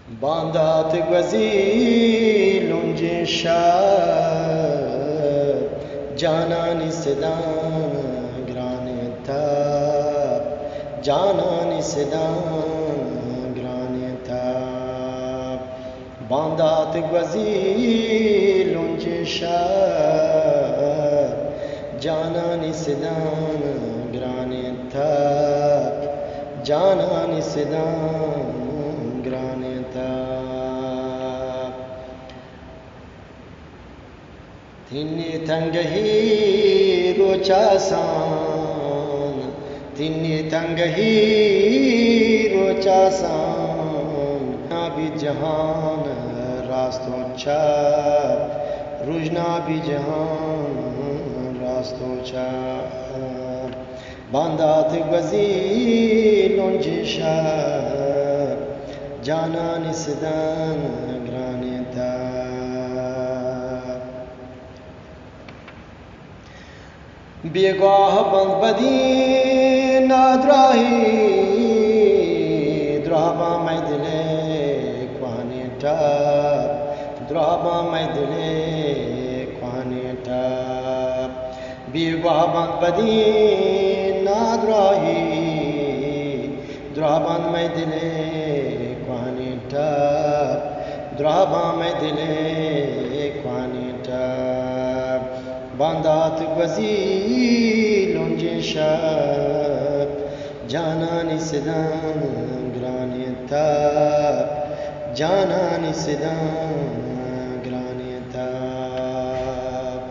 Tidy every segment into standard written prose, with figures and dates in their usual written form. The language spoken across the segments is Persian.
باندات گوزی لنج شب جانانی صدان گران تاب جانانی صدان گران تاب باندات گوزی لنج شب جانانی صدان گران تاب جانانی صدان گران تاب تینی تنگهی رو چاسان تینی تنگهی رو چاسان نابی جهان راست و چپ روزنابی جهان راست و چپ باندات گوزی لنج شب جانانی صدان گران تاب بیگاه بند بدی نادراهی درابا می دلی کوانی تاب درابا می دلی کوانی تاب بیگاه بند بدی نادراهی درابا می دلی کوانی تاب درابا می دلی کوانی تاب باندات گوزی لنج شب جانانی صدان گران تاب جانانی صدان گران تاب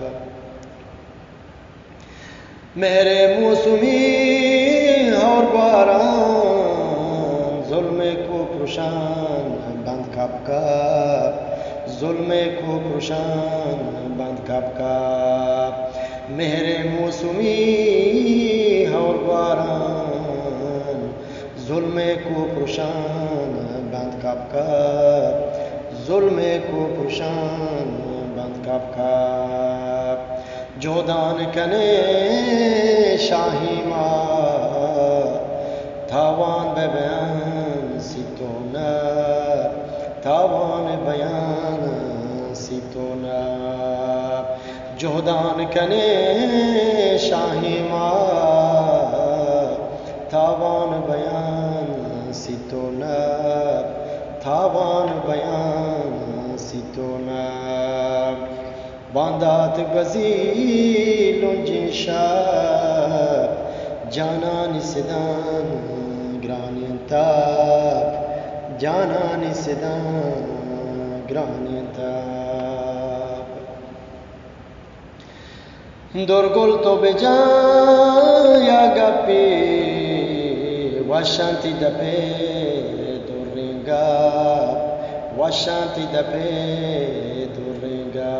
مهر موسمی اور باران ظلم کو پرشان بند کپ کپ ظلم کو پرشان بند کپ کپ مهر موسمی اور باران ظلم کو پرشان بند کپ کپ ظلم کو پرشان بند کپ کپ جودان کنے شاہی ماں تاوان به بیان سیتونا تاوان بیان سیتونا جهدان کنے شاہی ماں تاوان بیان سیتونا تاوان بیان سیتونا باندات گوزی لنج شب جانانی صدان گران تاب جانانی صدان گران تاب درگل تو بجان یا گپی وشانتی دپے دورنگا وشانتی دپے دورنگا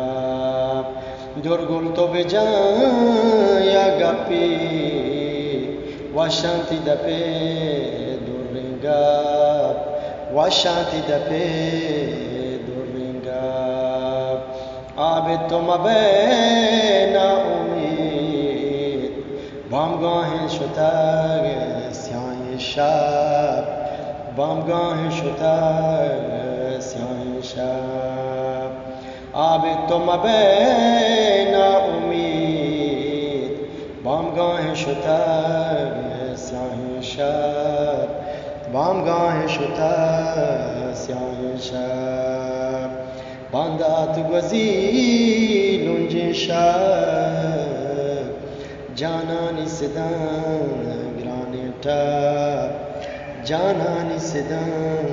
درگل تو بجان یا گپی وشانتی دپے دورنگا وشانتی دپے دورنگا آب تم بے نا امید بامگاه شتاگ سیاهی شب بامگاه شتاگ سیاهی شب آب تم بے نا امید بامگاه شتاگ سیاهی شب بامگاه شتاگ سیاهی شب باندات گوزی لنج شب جانانی صدان گران تاب جانانی صدان